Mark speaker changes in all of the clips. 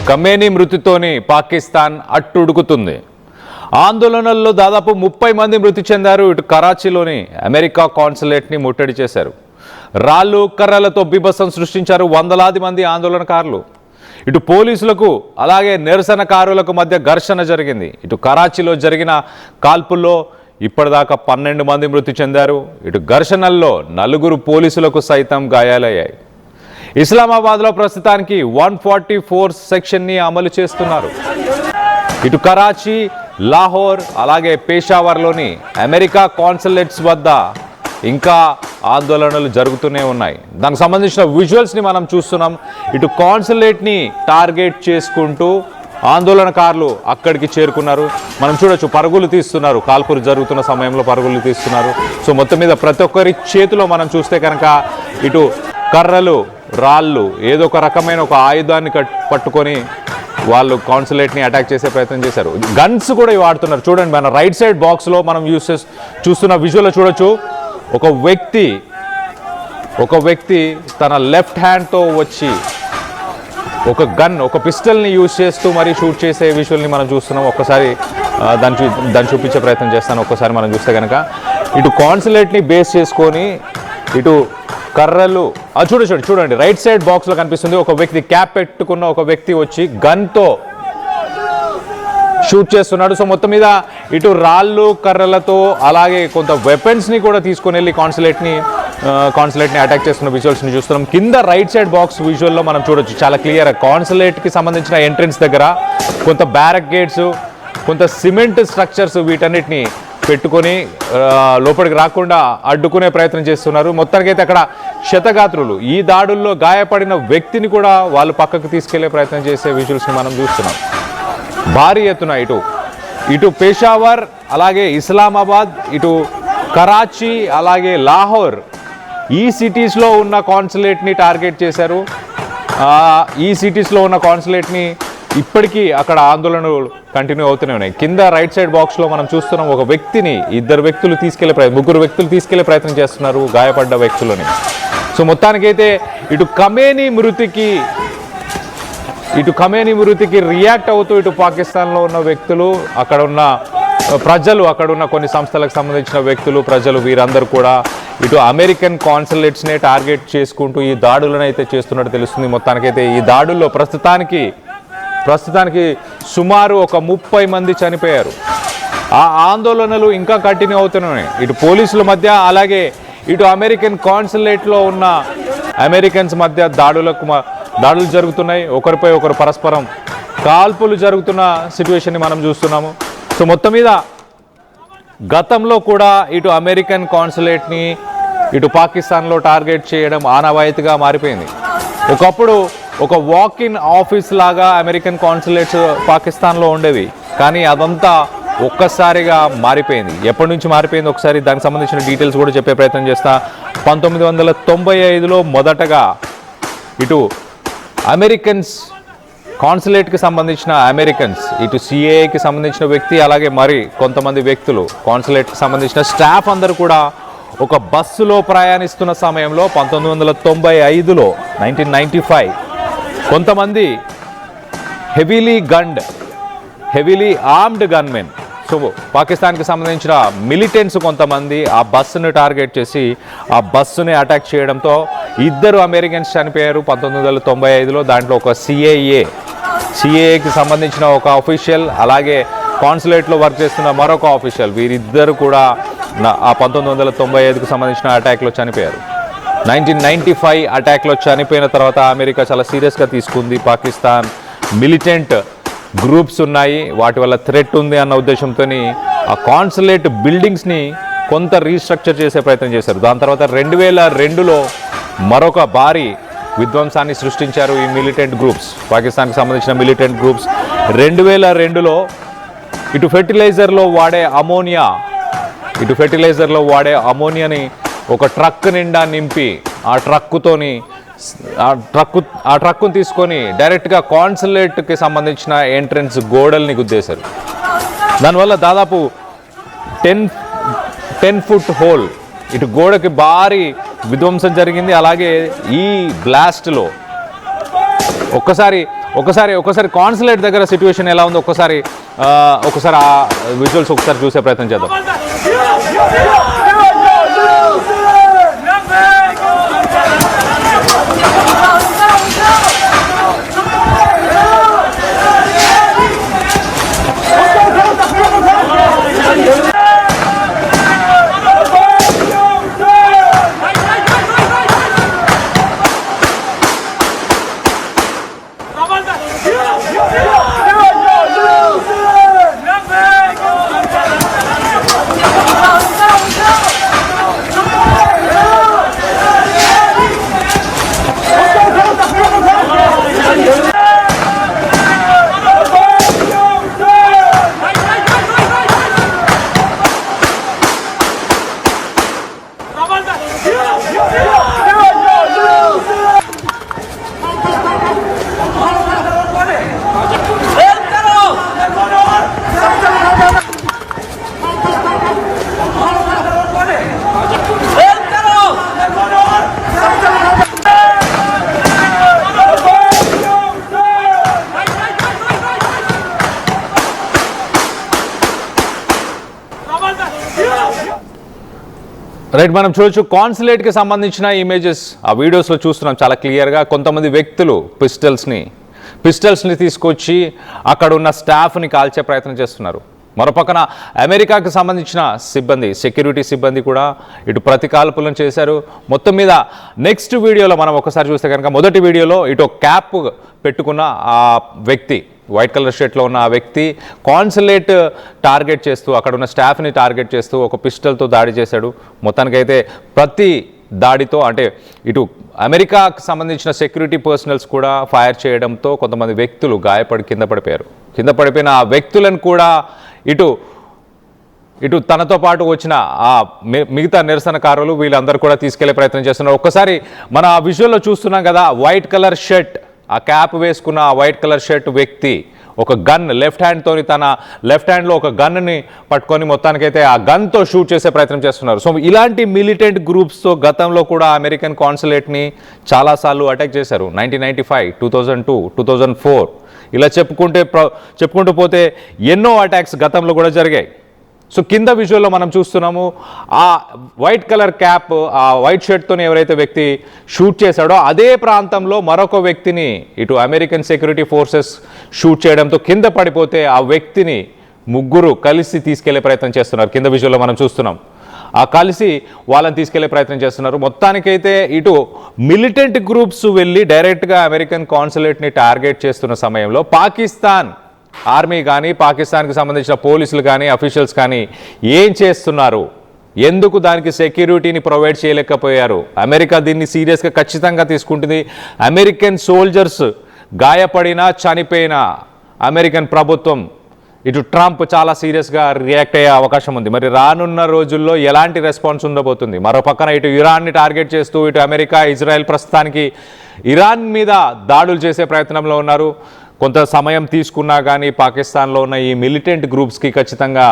Speaker 1: Khamenei మృతితోని Pakistan అట్టుడుకుతుంది. ఆందోళనల్లో దాదాపు 30 మంది మృతి చెందారు. ఇటు కరాచీలోని అమెరికా కాన్సులేట్ని ముట్టడి చేశారు. రాళ్ళు కర్రలతో బీభత్సం సృష్టించారు వందలాది మంది ఆందోళనకారులు. ఇటు పోలీసులకు అలాగే నిరసనకారులకు మధ్య ఘర్షణ జరిగింది. ఇటు కరాచీలో జరిగిన కాల్పుల్లో ఇప్పటిదాకా 12 మంది మృతి చెందారు. ఇటు ఘర్షణల్లో 4 పోలీసులకు సైతం గాయాలయ్యాయి. ఇస్లామాబాద్లో ప్రస్తుతానికి 144 సెక్షన్ని అమలు చేస్తున్నారు. ఇటు కరాచీ, లాహోర్ అలాగే పేషావర్లోని అమెరికా కాన్సులేట్స్ వద్ద ఇంకా ఆందోళనలు జరుగుతూనే ఉన్నాయి. దానికి సంబంధించిన విజువల్స్ని మనం చూస్తున్నాం. ఇటు కాన్సులేట్ని టార్గెట్ చేసుకుంటూ ఆందోళనకారులు అక్కడికి చేరుకున్నారు. మనం చూడొచ్చు, పరుగులు తీస్తున్నారు. కాల్పులు జరుగుతున్న సమయంలో పరుగులు తీస్తున్నారు. సో మొత్తం మీద ప్రతి ఒక్కరి చేతిలో మనం చూస్తే కనుక ఇటు కర్రలు, రాళ్ళు, ఏదో ఒక రకమైన ఒక ఆయుధాన్ని పట్టుకొని వాళ్ళు కాన్సులేట్ని అటాక్ చేసే ప్రయత్నం చేశారు. గన్స్ కూడా వాడుతున్నారు. చూడండి, మన రైట్ సైడ్ బాక్స్లో మనం చూస్తున్న విజువల్లో చూడొచ్చు, ఒక వ్యక్తి తన లెఫ్ట్ హ్యాండ్తో వచ్చి ఒక పిస్టల్ని యూజ్ చేస్తూ మరి షూట్ చేసే విజువల్ని మనం చూస్తున్నాం. ఒక్కసారి దాన్ని చూపించే ప్రయత్నం చేస్తాను. ఒక్కసారి మనం చూస్తే కనుక ఇటు కాన్సులేట్ని బేస్ చేసుకొని ఇటు కర్రలు చూడండి రైట్ సైడ్ బాక్స్లో కనిపిస్తుంది. ఒక వ్యక్తి క్యాప్ పెట్టుకున్న ఒక వ్యక్తి వచ్చి గన్తో షూట్ చేస్తున్నాడు. సో మొత్తం మీద ఇటు రాళ్ళు కర్రలతో అలాగే కొంత వెపన్స్ని కూడా తీసుకొని వెళ్ళి కాన్సులేట్ని అటాక్ చేస్తున్న విజువల్స్ని చూస్తున్నాం. కింద రైట్ సైడ్ బాక్స్ విజువల్లో మనం చూడొచ్చు చాలా క్లియర్. కాన్సులేట్కి సంబంధించిన ఎంట్రన్స్ దగ్గర కొంత బ్యారకేడ్స్, కొంత సిమెంట్ స్ట్రక్చర్స్ వీటన్నిటిని పెట్టుకొని లోపలికి రాకుండా అడ్డుకునే ప్రయత్నం చేస్తున్నారు. మొత్తానికైతే అక్కడ క్షతగాత్రులు, ఈ దాడుల్లో గాయపడిన వ్యక్తిని కూడా వాళ్ళు పక్కకు తీసుకెళ్లే ప్రయత్నం చేసే విజువల్స్ని మనం చూస్తున్నాం. భారీ ఎత్తున ఇటు పేషావర్ అలాగే ఇస్లామాబాద్, ఇటు కరాచీ అలాగే లాహోర్, ఈ సిటీస్లో ఉన్న కాన్సులేట్ని టార్గెట్ చేశారు. ఈ సిటీస్లో ఉన్న కాన్సులేట్ని ఇప్పటికీ అక్కడ ఆందోళనలు కంటిన్యూ అవుతూనే ఉన్నాయి. కింద రైట్ సైడ్ బాక్స్లో మనం చూస్తున్నాం, ఒక వ్యక్తిని 3 వ్యక్తులు తీసుకెళ్లే ప్రయత్నం చేస్తున్నారు, గాయపడ్డ వ్యక్తులని. సో మొత్తానికైతే ఇటు ఖమేనీ మృతికి రియాక్ట్ అవుతూ ఇటు పాకిస్తాన్లో ఉన్న వ్యక్తులు, అక్కడ ఉన్న ప్రజలు, అక్కడ ఉన్న కొన్ని సంస్థలకు సంబంధించిన వ్యక్తులు, ప్రజలు, వీరందరూ కూడా ఇటు అమెరికన్ కాన్సులేట్స్నే టార్గెట్ చేసుకుంటూ ఈ దాడులను అయితే చేస్తున్నట్టు తెలుస్తుంది. మొత్తానికైతే ఈ దాడుల్లో ప్రస్తుతానికి సుమారు ఒక 30 మంది చనిపోయారు. ఆ ఆందోళనలు ఇంకా కంటిన్యూ అవుతున్నాయి. ఇటు పోలీసుల మధ్య అలాగే ఇటు అమెరికన్ కాన్సులేట్లో ఉన్న అమెరికన్స్ మధ్య దాడులు జరుగుతున్నాయి. ఒకరిపై ఒకరు పరస్పరం కాల్పులు జరుగుతున్న సిచ్యువేషన్ని మనం చూస్తున్నాము. సో మొత్తం మీద గతంలో కూడా ఇటు అమెరికన్ కాన్సులేట్ని ఇటు పాకిస్తాన్లో టార్గెట్ చేయడం ఆనవాయితీగా మారిపోయింది. ఒకప్పుడు ఒక వాక్-ఇన్ ఆఫీస్ లాగా అమెరికన్ కాన్సులేట్స్ పాకిస్తాన్లో ఉండేవి. కానీ అదంతా ఒక్కసారిగా మారిపోయింది. ఎప్పటి నుంచి మారిపోయింది ఒకసారి దానికి సంబంధించిన డీటెయిల్స్ కూడా చెప్పే ప్రయత్నం చేస్తా. 1995లో మొదటగా ఇటు అమెరికన్స్ కాన్సులేట్కి సంబంధించిన ఇటు సిఏఏకి సంబంధించిన వ్యక్తి, అలాగే మరి కొంతమంది వ్యక్తులు, కాన్సులేట్కి సంబంధించిన స్టాఫ్ అందరూ కూడా ఒక బస్సులో ప్రయాణిస్తున్న సమయంలో 1995లో 1995 కొంతమంది హెవీలీ ఆర్మ్డ్ గన్మెన్, సో పాకిస్తాన్కి సంబంధించిన మిలిటెంట్స్ కొంతమంది ఆ బస్సును టార్గెట్ చేసి ఆ బస్సుని అటాక్ చేయడంతో 2 అమెరికన్స్ చనిపోయారు 1995లో. దాంట్లో ఒక సిఏఏకి సంబంధించిన ఒక అఫీషియల్, అలాగే కాన్సులేట్లో వర్క్ చేస్తున్న మరొక అఫీషియల్, వీరిద్దరు కూడా ఆ 1995కు సంబంధించిన అటాక్లో చనిపోయారు. 1995 అటాక్లో చనిపోయిన తర్వాత అమెరికా చాలా సీరియస్గా తీసుకుంది. పాకిస్తాన్ మిలిటెంట్ గ్రూప్స్ ఉన్నాయి, వాటి వల్ల థ్రెట్ ఉంది అన్న ఉద్దేశంతో ఆ కాన్సులేట్ బిల్డింగ్స్ని కొంత రీస్ట్రక్చర్ చేసే ప్రయత్నం చేశారు. దాని తర్వాత 2002లో మరొక భారీ విధ్వంసాన్ని సృష్టించారు ఈ మిలిటెంట్ గ్రూప్స్, పాకిస్తాన్కి సంబంధించిన మిలిటెంట్ గ్రూప్స్. 2002లో ఇటు ఫెర్టిలైజర్లో వాడే అమోనియాని ఒక ట్రక్ నిండా నింపి ఆ ట్రక్కును తీసుకొని డైరెక్ట్గా కాన్సులేట్కి సంబంధించిన ఎంట్రన్స్ గోడల్ని గుద్దేశారు. దానివల్ల దాదాపు 10 ఫుట్ హోల్ ఇటు గోడకి భారీ విధ్వంసం జరిగింది. అలాగే ఈ బ్లాస్ట్లో ఒక్కసారి ఒకసారి కాన్సులేట్ దగ్గర సిచ్యువేషన్ ఎలా ఉందో ఒకసారి ఆ విజువల్స్ ఒకసారి చూసే ప్రయత్నం చేద్దాం. రైట్, మనం చూడొచ్చు కాన్సులేట్కి సంబంధించిన ఇమేజెస్ ఆ వీడియోస్లో చూస్తున్నాం చాలా క్లియర్గా. కొంతమంది వ్యక్తులు పిస్టల్స్ని తీసుకొచ్చి అక్కడ ఉన్న స్టాఫ్ని కాల్చే ప్రయత్నం చేస్తున్నారు. మరోపక్కన అమెరికాకి సంబంధించిన సిబ్బంది, సెక్యూరిటీ సిబ్బంది కూడా ఇటు ప్రతికాల్పులను చేశారు. మొత్తం మీద నెక్స్ట్ వీడియోలో మనం ఒకసారి చూస్తే కనుక మొదటి వీడియోలో ఇటు క్యాప్ పెట్టుకున్న ఆ వ్యక్తి, వైట్ కలర్ షర్ట్లో ఉన్న ఆ వ్యక్తి కాన్సులేట్ టార్గెట్ చేస్తూ అక్కడ ఉన్న స్టాఫ్ని టార్గెట్ చేస్తూ ఒక పిస్టల్తో దాడి చేశాడు. మొత్తానికైతే ప్రతి దాడితో అంటే ఇటు అమెరికాకు సంబంధించిన సెక్యూరిటీ పర్సనల్స్ కూడా ఫైర్ చేయడంతో కొంతమంది వ్యక్తులు గాయపడి కింద పడిపోయిన ఆ వ్యక్తులను కూడా ఇటు తనతో పాటు వచ్చిన ఆ మిగతా నిరసనకారులు వీళ్ళందరూ కూడా తీసుకెళ్లే ప్రయత్నం చేస్తున్నారు. ఒక్కసారి మన ఆ విజువల్లో చూస్తున్నాం కదా, వైట్ కలర్ షర్ట్, ఆ క్యాప్ వేసుకున్న ఆ వైట్ కలర్ షర్ట్ వ్యక్తి ఒక గన్ లెఫ్ట్ హ్యాండ్తోని తన లెఫ్ట్ హ్యాండ్లో ఒక గన్ని పట్టుకొని మొత్తానికైతే ఆ గన్తో షూట్ చేసే ప్రయత్నం చేస్తున్నారు. సో ఇలాంటి మిలిటెంట్ గ్రూప్స్తో గతంలో కూడా అమెరికన్ కాన్సులేట్ని చాలాసార్లు అటాక్ చేశారు. 1995, 2002, 2004 ఇలా చెప్పుకుంటూ పోతే ఎన్నో అటాక్స్ గతంలో కూడా జరిగాయి. సో కింద విజువల్లో మనం చూస్తున్నాము ఆ వైట్ కలర్ క్యాప్, ఆ వైట్ షర్ట్తో ఎవరైతే వ్యక్తి షూట్ చేశాడో అదే ప్రాంతంలో మరొక వ్యక్తిని ఇటు అమెరికన్ సెక్యూరిటీ ఫోర్సెస్ షూట్ చేయడంతో కింద పడిపోతే ఆ వ్యక్తిని ముగ్గురు కలిసి తీసుకెళ్లే ప్రయత్నం చేస్తున్నారు. కింద విజువల్లో మనం చూస్తున్నాం ఆ కలిసి వాళ్ళని తీసుకెళ్లే ప్రయత్నం చేస్తున్నారు. మొత్తానికైతే ఇటు మిలిటెంట్ గ్రూప్స్ వెళ్ళి డైరెక్ట్గా అమెరికన్ కాన్సులేట్ని టార్గెట్ చేస్తున్న సమయంలో పాకిస్తాన్ ఆర్మీ కానీ పాకిస్తాన్కి సంబంధించిన పోలీసులు కానీ అఫీషియల్స్ కానీ ఏం చేస్తున్నారు, ఎందుకు దానికి సెక్యూరిటీని ప్రొవైడ్ చేయలేకపోయారు? అమెరికా దీన్ని సీరియస్గా ఖచ్చితంగా తీసుకుంటుంది. అమెరికన్ సోల్జర్స్ గాయపడినా చనిపోయినా అమెరికన్ ప్రభుత్వం ఇటు ట్రంప్ చాలా సీరియస్గా రియాక్ట్ అయ్యే అవకాశం ఉంది. మరి రానున్న రోజుల్లో ఎలాంటి రెస్పాన్స్ ఉండబోతుంది? మరో పక్కన ఇటు ఇరాన్ని టార్గెట్ చేస్తూ ఇటు అమెరికా, ఇజ్రాయెల్ ప్రస్తుతానికి ఇరాన్ మీద దాడులు చేసే ప్రయత్నంలో ఉన్నారు. కొంత సమయం తీసుకున్నా కానీ పాకిస్తాన్లో ఉన్న ఈ మిలిటెంట్ గ్రూప్స్కి ఖచ్చితంగా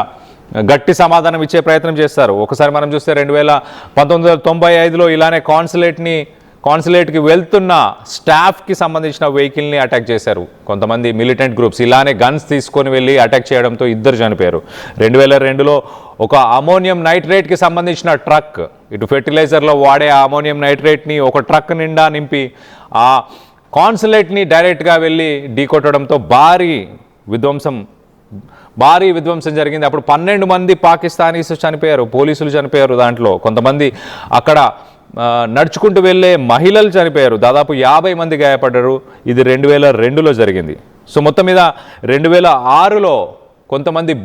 Speaker 1: గట్టి సమాధానం ఇచ్చే ప్రయత్నం చేస్తారు. ఒకసారి మనం చూస్తే 1995లో ఇలానే కాన్సులేట్కి వెళ్తున్న స్టాఫ్కి సంబంధించిన వెహికల్ని అటాక్ చేశారు కొంతమంది మిలిటెంట్ గ్రూప్స్. ఇలానే గన్స్ తీసుకొని వెళ్ళి అటాక్ చేయడంతో 2 చనిపోయారు. 2002లో ఒక అమోనియం నైట్రేట్కి సంబంధించిన ట్రక్, ఇటు ఫెర్టిలైజర్లో వాడే అమోనియం నైట్రేట్ని ఒక ట్రక్ నిండా నింపి ఆ కాన్సులేట్ని డైరెక్ట్గా వెళ్ళి ఢీకొట్టడంతో భారీ విధ్వంసం జరిగింది. అప్పుడు 12 మంది పాకిస్తానీస్ చనిపోయారు, పోలీసులు చనిపోయారు. దాంట్లో కొంతమంది అక్కడ నడుచుకుంటూ వెళ్ళే మహిళలు చనిపోయారు. దాదాపు 50 మంది గాయపడ్డారు. ఇది 2002లో జరిగింది. సో మొత్తం మీద 2006లో కొంతమంది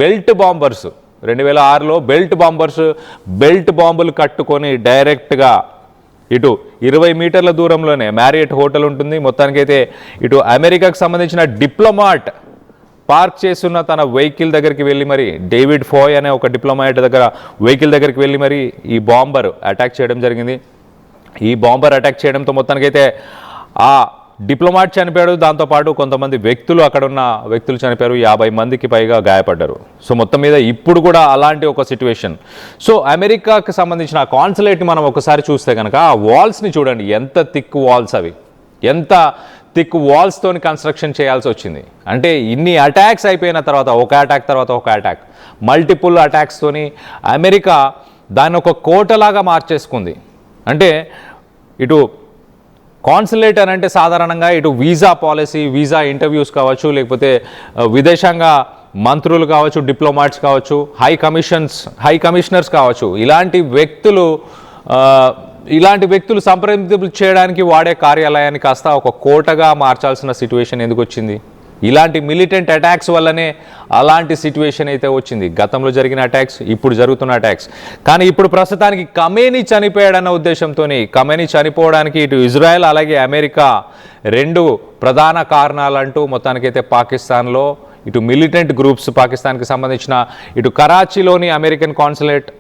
Speaker 1: బెల్ట్ బాంబర్స్ 2006లో బెల్ట్ బాంబులు కట్టుకొని డైరెక్ట్గా ఇటు 20 మీటర్ల దూరంలోనే మ్యారియట్ హోటల్ ఉంటుంది. మొత్తానికైతే ఇటు అమెరికాకు సంబంధించిన డిప్లొమాట్ పార్క్ చేస్తున్న తన వెహికల్ దగ్గరికి వెళ్ళి మరి డేవిడ్ ఫోయ్ అనే ఒక డిప్లొమాట్ వెహికల్ దగ్గరికి వెళ్ళి మరి ఈ బాంబర్ అటాక్ చేయడం జరిగింది. ఈ బాంబర్ అటాక్ చేయడంతో మొత్తానికైతే ఆ డిప్లొమాట్ చనిపోయాడు. దాంతోపాటు కొంతమంది అక్కడ ఉన్న వ్యక్తులు చనిపోయారు. 50 మందికి పైగా గాయపడ్డారు. సో మొత్తం మీద ఇప్పుడు కూడా అలాంటి ఒక సిచ్యువేషన్. సో అమెరికాకి సంబంధించిన కాన్సులేట్ని మనం ఒకసారి చూస్తే కనుక ఆ వాల్స్ని చూడండి, ఎంత థిక్ వాల్స్, అవి ఎంత థిక్ వాల్స్తోని కన్స్ట్రక్షన్ చేయాల్సి వచ్చింది. అంటే ఇన్ని అటాక్స్ అయిపోయిన తర్వాత ఒక అటాక్ మల్టిపుల్ అటాక్స్తోని అమెరికా దాన్ని ఒక కోటలాగా మార్చేసుకుంది. అంటే ఇటు కాన్సులేట్ అని అంటే సాధారణంగా ఇటు వీసా పాలసీ, వీసా ఇంటర్వ్యూస్ కావచ్చు, లేకపోతే విదేశాంగ మంత్రులు కావచ్చు, డిప్లొమాట్స్ కావచ్చు, హై కమిషనర్స్ కావచ్చు, ఇలాంటి వ్యక్తులు సంప్రదింపులు చేయడానికి వాడే కార్యాలయాన్ని కాస్త ఒక కోటగా మార్చాల్సిన సిచ్యువేషన్ ఎందుకు వచ్చింది? ఇలాంటి మిలిటెంట్ అటాక్స్ వల్లనే అలాంటి సిచ్యువేషన్ అయితే వచ్చింది. గతంలో జరిగిన అటాక్స్, ఇప్పుడు జరుగుతున్న అటాక్స్. కానీ ఇప్పుడు ప్రస్తుతానికి ఖమేనీ చనిపోయాడన్న ఉద్దేశంతోనే ఖమేనీ చనిపోవడానికి ఇటు ఇజ్రాయెల్ అలాగే అమెరికా రెండు ప్రధాన కారణాలంటూ మొత్తానికైతే పాకిస్తాన్లో ఇటు మిలిటెంట్ గ్రూప్స్, పాకిస్తాన్కి సంబంధించిన ఇటు కరాచీలోని అమెరికన్ కాన్సులేట్,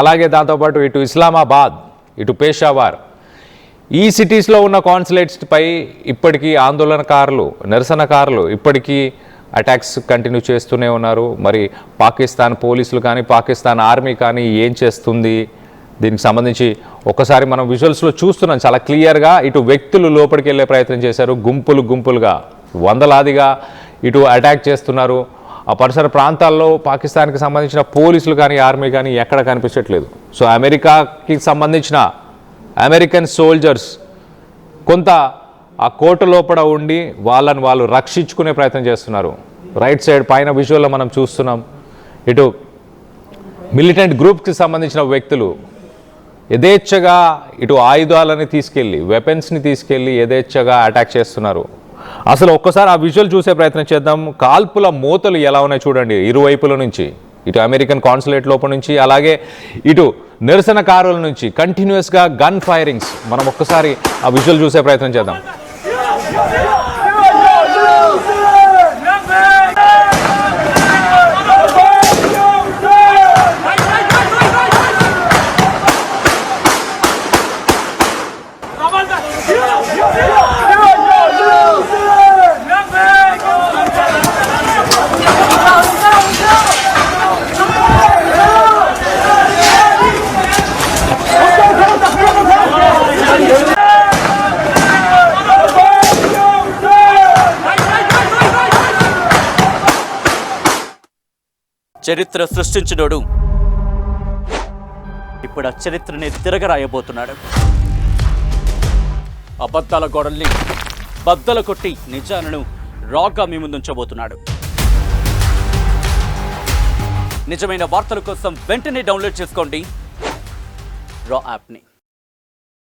Speaker 1: అలాగే దాంతోపాటు ఇటు ఇస్లామాబాద్, ఇటు పేషావార్, ఈ సిటీస్లో ఉన్న కాన్సులేట్స్పై ఇప్పటికీ ఆందోళనకారులు, నిరసనకారులు ఇప్పటికీ అటాక్స్ కంటిన్యూ చేస్తూనే ఉన్నారు. మరి పాకిస్తాన్ పోలీసులు కానీ, పాకిస్తాన్ ఆర్మీ కానీ ఏం చేస్తుంది? దీనికి సంబంధించి ఒకసారి మనం విజువల్స్లో చూస్తున్నాం చాలా క్లియర్గా. ఇటు వ్యక్తులు లోపలికి వెళ్ళే ప్రయత్నం చేశారు, గుంపులుగా వందలాదిగా ఇటు అటాక్ చేస్తున్నారు. ఆ పరిసర ప్రాంతాల్లో పాకిస్తాన్కి సంబంధించిన పోలీసులు కానీ, ఆర్మీ కానీ ఎక్కడ కనిపించట్లేదు. సో అమెరికాకి సంబంధించిన అమెరికన్ సోల్జర్స్ కొంత ఆ కోట లోపల ఉండి వాళ్ళు రక్షించుకునే ప్రయత్నం చేస్తున్నారు. రైట్ సైడ్ పైన విజువల్లో మనం చూస్తున్నాం. ఇటు మిలిటెంట్ గ్రూప్కి సంబంధించిన వ్యక్తులు యథేచ్ఛగా ఇటు ఆయుధాలని తీసుకెళ్ళి, వెపన్స్ని తీసుకెళ్ళి యథేచ్ఛగా అటాక్ చేస్తున్నారు. అసలు ఒక్కసారి ఆ విజువల్ చూసే ప్రయత్నం చేద్దాం. కాల్పుల మూతలు ఎలా ఉన్నాయి చూడండి, ఇరువైపుల నుంచి, ఇటు అమెరికన్ కాన్సులేట్ లోపల నుంచి, అలాగే ఇటు నిరసనకారుల నుంచి కంటిన్యూస్గా గన్ ఫైరింగ్స్. మనం ఒక్కసారి ఆ విజువల్ చూసే ప్రయత్నం చేద్దాం.
Speaker 2: చరిత్ర సృష్టించినోడు ఇప్పుడు ఆ చరిత్రని తిరగరాయబోతున్నాడు. అబద్ధాల గోడల్ని బద్దలు కొట్టి నిజాలను రాగా మీ ముందుంచబోతున్నాడు. నిజమైన వార్తల కోసం వెంటనే డౌన్లోడ్ చేసుకోండి రా యాప్ని.